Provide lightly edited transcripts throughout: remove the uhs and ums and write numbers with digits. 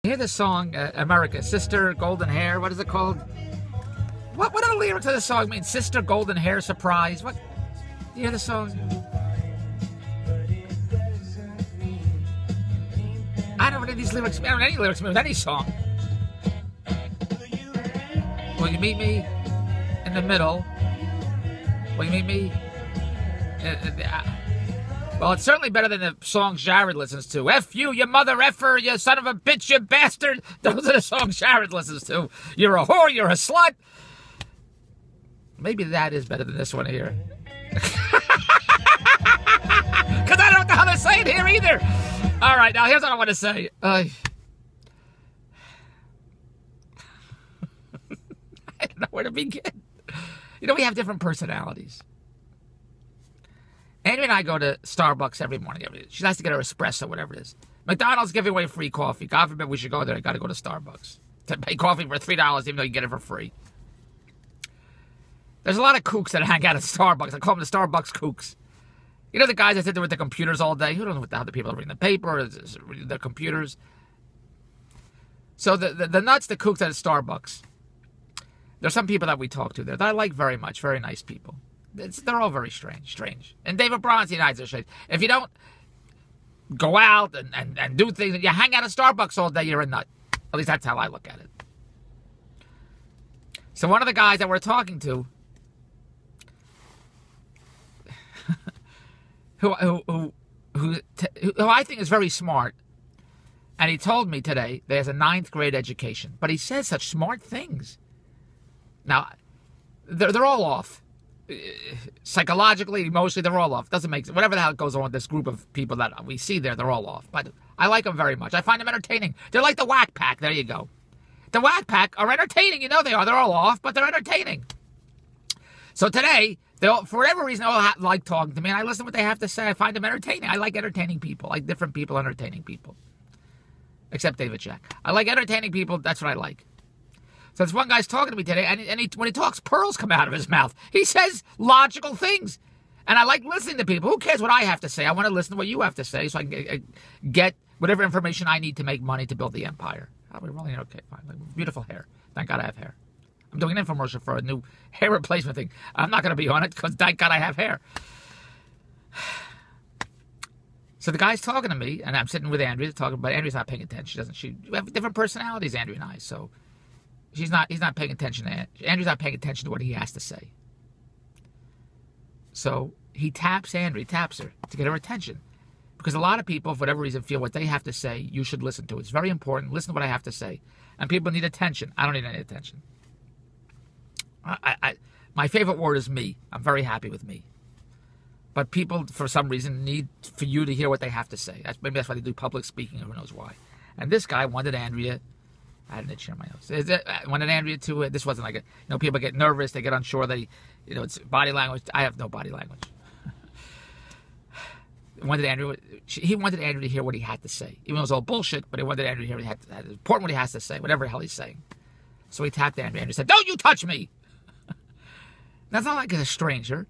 You hear the song, America, Sister, Golden Hair, what is it called? What are the lyrics of the song mean? Sister, Golden Hair, Surprise, what? You hear the song? I don't know these lyrics, I don't know any lyrics mean with any song. Will you meet me in the middle? Will you meet me? Well, it's certainly better than the songs Jared listens to. F you, you mother effer, you son of a bitch, you bastard. Those are the songs Jared listens to. You're a whore, you're a slut. Maybe that is better than this one here. Because I don't know how to say it here either. All right, now here's what I want to say. I don't know where to begin. You know, we have different personalities. Andrea and I go to Starbucks every morning. She likes to get her espresso, whatever it is. McDonald's giving away free coffee. God forbid we should go there. I got to go to Starbucks to pay coffee for $3, even though you get it for free. There's a lot of kooks that hang out at Starbucks. I call them the Starbucks Kooks. You know the guys that sit there with their computers all day? Who knows what the hell the people are reading the paper, or reading their computers? So the nuts, the kooks at Starbucks. There's some people that we talk to there that I like very much. Very nice people. They're all very strange. And David Bronstein hides their shit. If you don't go out and do things, and you hang out at Starbucks all day, you're a nut. At least that's how I look at it. So one of the guys that we're talking to, who I think is very smart, and he told me today that he has a 9th grade education, but he says such smart things. Now, they're all off. Psychologically, emotionally, they're all off. Doesn't make sense. Whatever the hell goes on with this group of people that we see there, they're all off. But I like them very much. I find them entertaining. They're like the Whack Pack. There you go. The Whack Pack are entertaining. You know they are. They're all off, but they're entertaining. So today, for whatever reason, they all like talking to me, and I listen to what they have to say. I find them entertaining. I like entertaining people. I like different people entertaining people. Except David Jack. I like entertaining people. That's what I like. So this one guy's talking to me today, and when he talks, pearls come out of his mouth. He says logical things. And I like listening to people. Who cares what I have to say? I want to listen to what you have to say so I can get whatever information I need to make money to build the empire. Oh, we're rolling. Okay, fine. Beautiful hair. Thank God I have hair. I'm doing an infomercial for a new hair replacement thing. I'm not going to be on it because thank God I have hair. So the guy's talking to me, and I'm sitting with Andrea talking, but Andrea's not paying attention. We have different personalities, Andrea and I, so... He's not paying attention to it. Andrew's not paying attention to what he has to say. So he taps Andrea, taps her to get her attention. Because a lot of people, for whatever reason, feel what they have to say, you should listen to. It's very important. Listen to what I have to say. And people need attention. I don't need any attention. My favorite word is me. I'm very happy with me. But people, for some reason, need for you to hear what they have to say. Maybe that's why they do public speaking, or who knows why. And this guy wanted Andrea... I had an itch in my nose. I wanted Andrea to... this wasn't like a... people get nervous. They get unsure. It's body language. I have no body language. He wanted Andrea to hear what he had to say. Even though it was all bullshit, but he wanted Andrea to hear what he had to say. It's important what he has to say, whatever the hell he's saying. So he tapped Andrea. Andrea said, "Don't you touch me!" That's not like a stranger.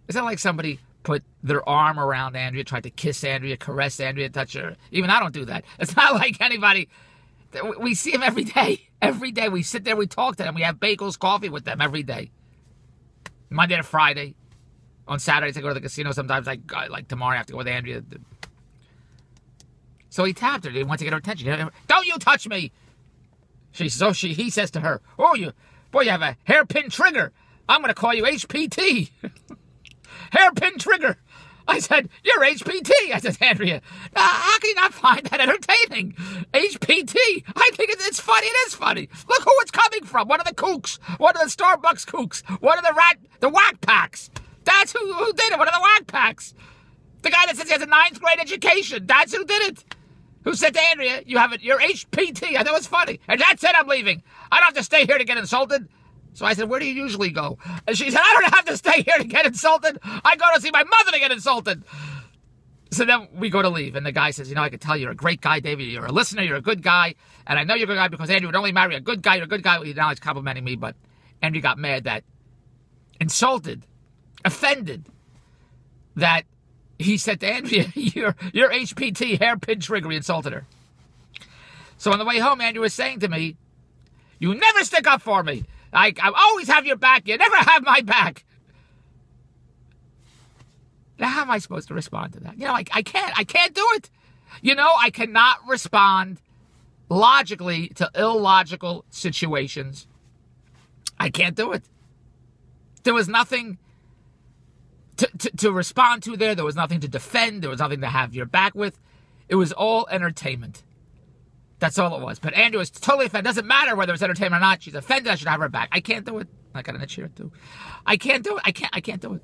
It's not like somebody put their arm around Andrea, tried to kiss Andrea, caress Andrea, touch her. Even I don't do that. It's not like anybody... We see them every day. Every day we sit there, we talk to them. We have bagels, coffee with them every day. Monday to Friday. On Saturdays, I go to the casino. Sometimes, like tomorrow, I have to go with Andrea. So he tapped her. He wants to get her attention. "Don't you touch me!" He says to her, "Oh, you have a hairpin trigger. I'm going to call you HPT." Hairpin trigger. I said, "You're HPT." I said, "Andrea, how can you not find that entertaining? HPT. I think it's funny. It is funny. Look who it's coming from. One of the kooks. One of the Starbucks kooks. One of the Whack Packs. That's who did it. One of the Whack Packs. The guy that says he has a 9th grade education. That's who did it. Who said to Andrea, you're HPT. I thought it was funny. And that's it, I'm leaving. I don't have to stay here to get insulted." So I said, "Where do you usually go?" And she said, "I don't have to stay here to get insulted. I go to see my mother to get insulted." So then we go to leave. And the guy says, "I can tell you're a great guy, David. You're a listener. You're a good guy. And I know you're a good guy because Andrew would only marry a good guy. You're a good guy." Now he's complimenting me, but Andrew got mad that, insulted, offended, that he said to Andrea, you're HPT, hairpin trigger. He insulted her. So on the way home, Andrea was saying to me, you never stick up for me. I always have your back. You never have my back. Now, how am I supposed to respond to that? You know, I can't do it. You know, I cannot respond logically to illogical situations. I can't do it. There was nothing to respond to there. There was nothing to defend. There was nothing to have your back with. It was all entertainment. That's all it was. But Andrea was totally offended. Doesn't matter whether it's entertainment or not. She's offended. I should have her back. I can't do it. I got an itch here too. I can't do it. I can't do it.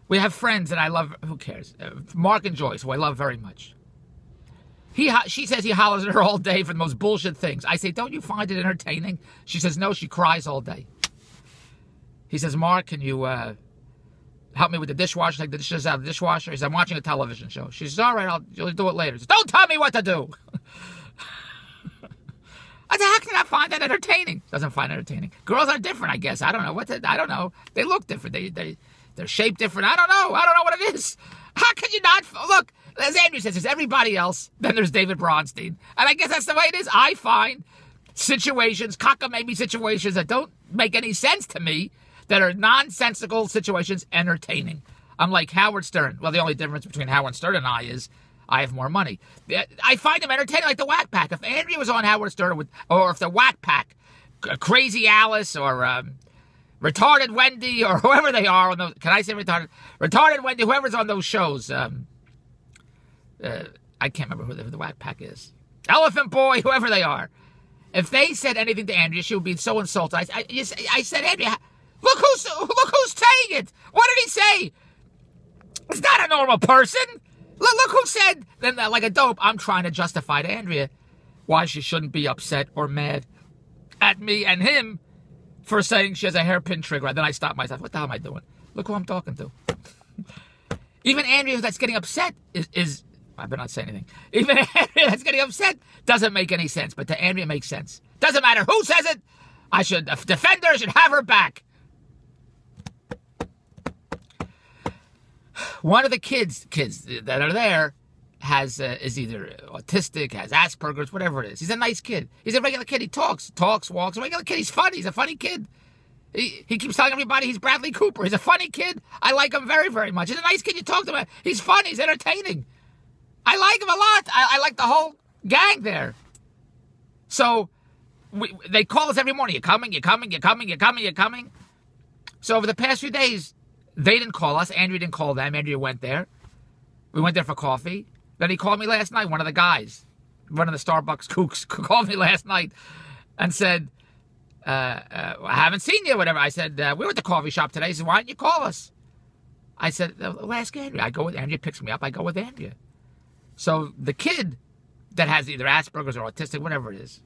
We have friends that I love. Who cares? Mark and Joyce, who I love very much. She says he hollers at her all day for the most bullshit things. I say, don't you find it entertaining? She says, no, she cries all day. He says, Mark, can you help me with the dishwasher? Take the dishes out of the dishwasher. He says, I'm watching a television show. She says, all right, you'll do it later. He says, don't tell me what to do. I said, how can I find that entertaining? Doesn't find it entertaining. Girls are different, I guess. I don't know. I don't know. They look different. They're shaped different. I don't know what it is. How can you not look? As Andrew says, there's everybody else. Then there's David Bronstein. And I guess that's the way it is. I find situations, cockamamie situations that don't make any sense to me, that are nonsensical situations, entertaining. I'm like Howard Stern. Well, the only difference between Howard Stern and I is I have more money. I find him entertaining, like the Whack Pack. If Andrea was on Howard Stern, or if the Whack Pack, Crazy Alice, or Retarded Wendy, or whoever they are on those, can I say retarded? Retarded Wendy, whoever's on those shows. I can't remember who the Whack Pack is. Elephant Boy, whoever they are. If they said anything to Andrea, she would be so insulted. I said, Andrea, look who's saying it. What did he say? It's not a normal person. Look who said. Then, like a dope, I'm trying to justify to Andrea why she shouldn't be upset or mad at me and him for saying she has a hairpin trigger. Then I stop myself. What the hell am I doing? Look who I'm talking to. Even Andrea that's getting upset is I better not say anything. Even Andrea that's getting upset doesn't make any sense. But to Andrea, it makes sense. Doesn't matter who says it. I should defend her. I should have her back. One of the kids that are there is either autistic, has Asperger's, whatever it is. He's a nice kid. He's a regular kid. He talks, walks. A regular kid. He's funny. He's a funny kid. He keeps telling everybody he's Bradley Cooper. He's a funny kid. I like him very, very much. He's a nice kid. You talk to him. He's funny. He's entertaining. I like him a lot. I like the whole gang there. So they call us every morning. You're coming. So over the past few days, they didn't call us. Andrea didn't call them. Andrea went there. We went there for coffee. Then he called me last night. One of the guys, one of the Starbucks Kooks, called me last night and said, I haven't seen you, whatever. I said, we were at the coffee shop today. He said, why didn't you call us? I said, well, ask Andrea. I go with Andrea, picks me up. I go with Andrea. So the kid that has either Asperger's or autistic, whatever it is,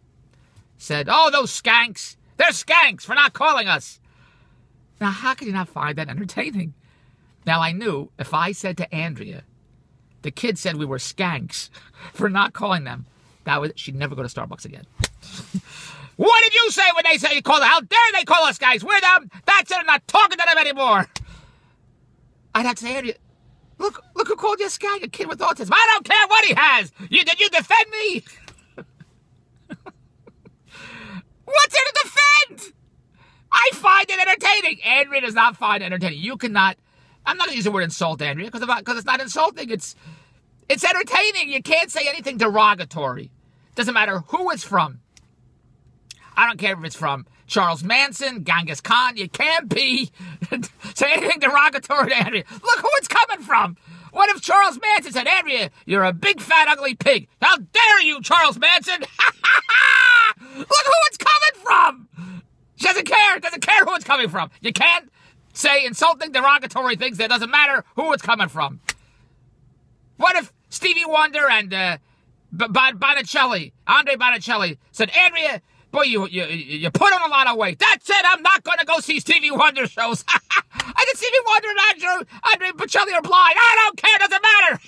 said, oh, those skanks. They're skanks for not calling us. Now, how could you not find that entertaining? Now, I knew if I said to Andrea, the kid said we were skanks for not calling them, she'd never go to Starbucks again. What did you say when they say you call them? How dare they call us guys? We're them. That's it. I'm not talking to them anymore. I'd have to say, Andrea, look who called you a skank, a kid with autism. I don't care what he has. Did you defend me? What's there to defend? I find it entertaining. Andrea does not find it entertaining. You cannot. I'm not going to use the word insult, Andrea, because it's not insulting. It's entertaining. You can't say anything derogatory. Doesn't matter who it's from. I don't care if it's from Charles Manson, Genghis Khan. You can't say anything derogatory to Andrea. Look who it's coming from. What if Charles Manson said, Andrea, you're a big, fat, ugly pig. How dare you, Charles Manson? Look who it's coming from. She doesn't care. Doesn't care who it's coming from. You can't say insulting, derogatory things. That doesn't matter who it's coming from. What if Stevie Wonder and Bonicelli, Andre Bonicelli, said, Andrea, boy, you put on a lot of weight. That's it. I'm not going to go see Stevie Wonder shows. I think Stevie Wonder and Andre Bonicelli are blind. I don't care. Doesn't matter.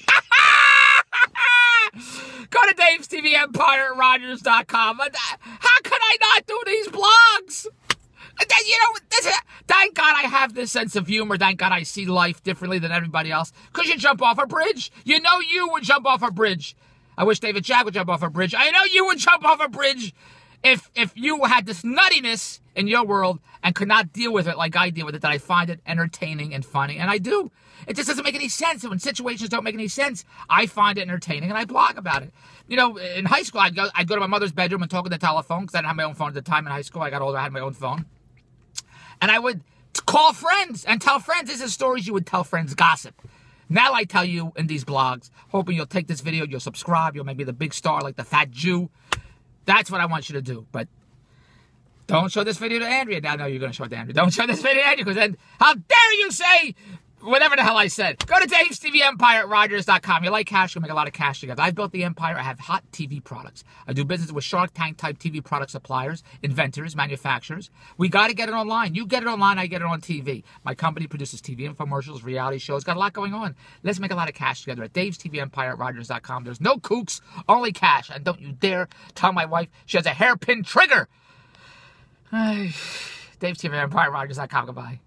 Go to Dave's TV Empire at Rogers.com. How can I not do these blogs? Thank God I have this sense of humor. Thank God I see life differently than everybody else. Because you jump off a bridge. You know you would jump off a bridge. I wish David Jack would jump off a bridge. I know you would jump off a bridge if you had this nuttiness in your world and could not deal with it like I deal with it, that I find it entertaining and funny. And I do. It just doesn't make any sense. And when situations don't make any sense, I find it entertaining and I blog about it. You know, in high school, I'd go to my mother's bedroom and talk on the telephone because I didn't have my own phone at the time in high school. I got older, I had my own phone. And I would call friends and tell friends. This is stories you would tell friends, gossip. Now I tell you in these blogs, hoping you'll take this video, you'll subscribe, you'll maybe be the big star like the fat Jew. That's what I want you to do. But don't show this video to Andrea. Now, no, you're going to show it to Andrea. Don't show this video to Andrea, because then how dare you say whatever the hell I said. Go to Dave's TV Empire at Rogers.com. You like cash, you'll make a lot of cash together. I've built the empire. I have hot TV products. I do business with Shark Tank type TV product suppliers, inventors, manufacturers. We got to get it online. You get it online, I get it on TV. My company produces TV infomercials, reality shows. Got a lot going on. Let's make a lot of cash together at Dave's TV Empire at Rogers.com. There's no kooks, only cash. And don't you dare tell my wife she has a hairpin trigger. Dave's TV Empire at Rogers.com. Goodbye.